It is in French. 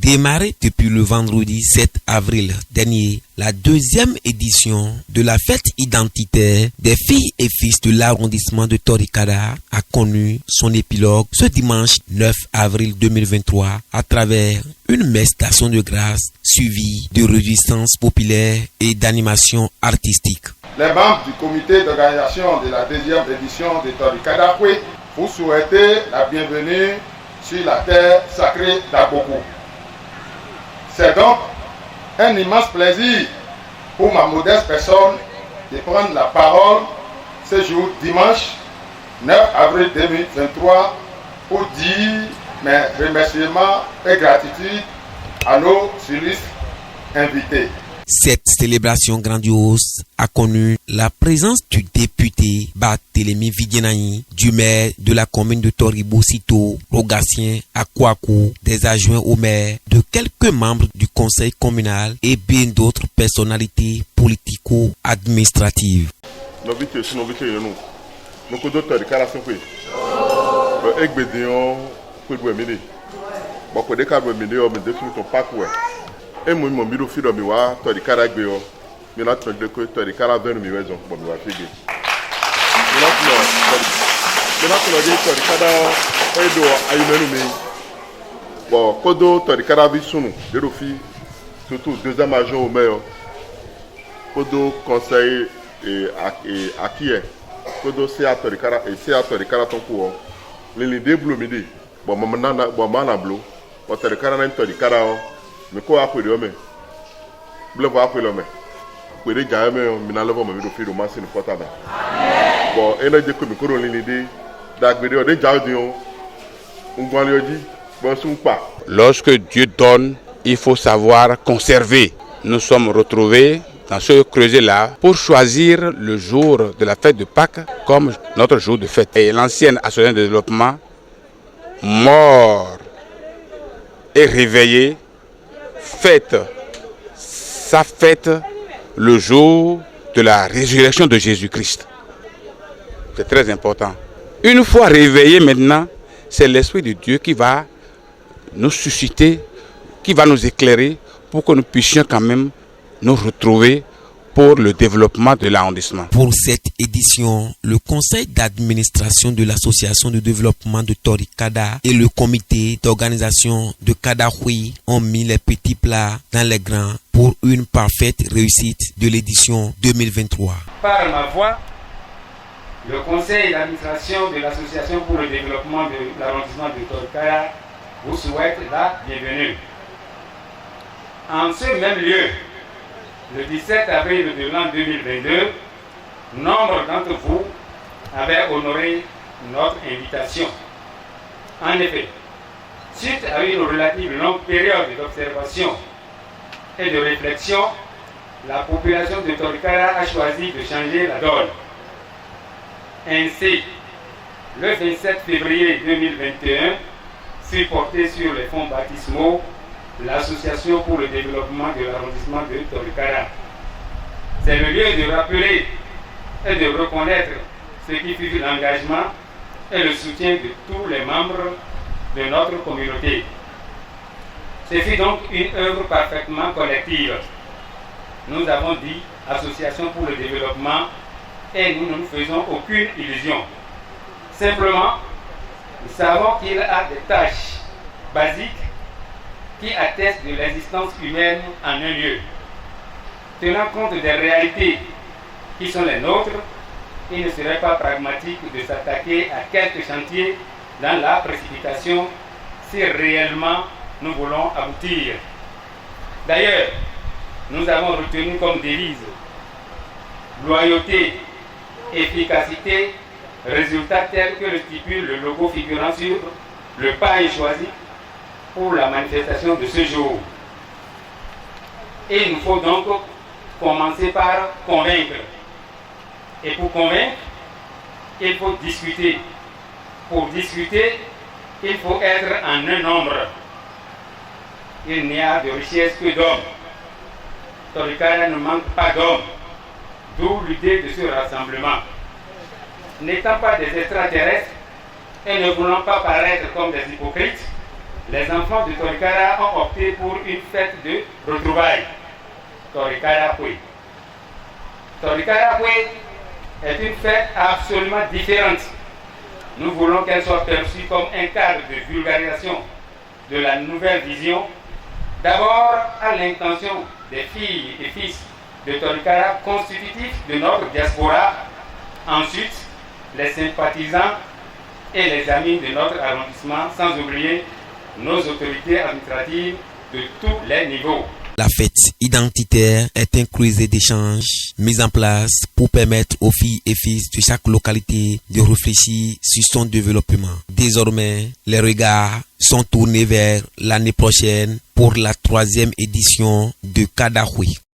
Démarré depuis le vendredi 7 avril dernier, la deuxième édition de la fête identitaire des filles et fils de l'arrondissement de Torikara a connu son épilogue ce dimanche 9 avril 2023 à travers une messe d'action de grâce suivie de réjouissances populaires et d'animations artistiques. Les membres du comité d'organisation de la deuxième édition de Torikara vous souhaitez la bienvenue sur la terre sacrée d'Agboko. C'est donc un immense plaisir pour ma modeste personne de prendre la parole ce jour dimanche 9 avril 2023 pour dire mes remerciements et gratitude à nos illustres invités. Cette célébration grandiose a connu la présence du député Barthélémy Vidienaï, du maire de la commune de Toribo-Sito, Rogatien Akwaku, des adjoints au maire, de quelques membres du conseil communal et bien d'autres personnalités politico-administratives. Et moi, mon bureau fait de moi, Torikara Gbeo, mais là, tu as dit que Torikara 20 000 raisons pour me faire. Mais là, tu as dit que Torikara est de Ayumenumi. Bon, Kodo Torikara Vissunu, de Rofi, surtout deuxième agent au maire, Kodo conseil et Akie, Kodo Sea Torikara et Sea Torikara ton cours. L'idée blumidi, bon, maman, bon, manablo, bon, Torikara n'a Torikara. Mais quoi après l'homme? Bleu va après l'homme. Pour les gars, mais n'a pas me faire romancer une fois là. Bon, et là, j'ai comme une l'idée d'agréer des jardins. On va lui dire, bon, son pas. Lorsque Dieu donne, il faut savoir conserver. Nous sommes retrouvés dans ce creuset-là pour choisir le jour de la fête de Pâques comme notre jour de fête. Et l'ancienne association de développement, mort et réveillée, fête sa fête le jour de la résurrection de Jésus-Christ. C'est très important. Une fois réveillé maintenant, c'est l'Esprit de Dieu qui va nous susciter, qui va nous éclairer pour que nous puissions quand même nous retrouver pour le développement de l'arrondissement. Pour cette édition, le conseil d'administration de l'association de développement de Torikara et le comité d'organisation de Kadahui ont mis les petits plats dans les grands pour une parfaite réussite de l'édition 2023. Par ma voix, le conseil d'administration de l'association pour le développement de l'arrondissement de Torikara vous souhaite la bienvenue. En ce même lieu, le 17 avril de l'an 2022, nombre d'entre vous avaient honoré notre invitation. En effet, suite à une relative longue période d'observation et de réflexion, la population de Torikara a choisi de changer la donne. Ainsi, le 27 février 2021 fut porté sur les fonds baptismaux l'Association pour le développement de l'arrondissement de Torikara. C'est le lieu de rappeler et de reconnaître ce qui fut l'engagement et le soutien de tous les membres de notre communauté. Ce fut donc une œuvre parfaitement collective. Nous avons dit Association pour le développement et nous ne nous faisons aucune illusion. Simplement, nous savons qu'il a des tâches basiques qui atteste de l'existence humaine en un lieu. Tenant compte des réalités qui sont les nôtres, il ne serait pas pragmatique de s'attaquer à quelques chantiers dans la précipitation si réellement nous voulons aboutir. D'ailleurs, nous avons retenu comme devise loyauté, efficacité, résultat tel que le stipule le logo figurant sur le paille choisi pour la manifestation de ce jour. Et il nous faut donc commencer par convaincre. Et pour convaincre, il faut discuter. Pour discuter, il faut être en un nombre. Il n'y a de richesse que d'hommes. Torikara ne manque pas d'hommes. D'où l'idée de ce rassemblement. N'étant pas des extraterrestres et ne voulant pas paraître comme des hypocrites, les enfants de Torikara ont opté pour une fête de retrouvailles, Torikara Kwe. Torikara Kwe est une fête absolument différente. Nous voulons qu'elle soit perçue comme un cadre de vulgarisation de la nouvelle vision, d'abord à l'intention des filles et fils de Torikara constitutifs de notre diaspora, ensuite les sympathisants et les amis de notre arrondissement, sans oublier nos autorités administratives de tous les niveaux. La fête identitaire est un creuset d'échanges mis en place pour permettre aux filles et fils de chaque localité de réfléchir sur son développement. Désormais, les regards sont tournés vers l'année prochaine pour la 3e édition de Kadahwe.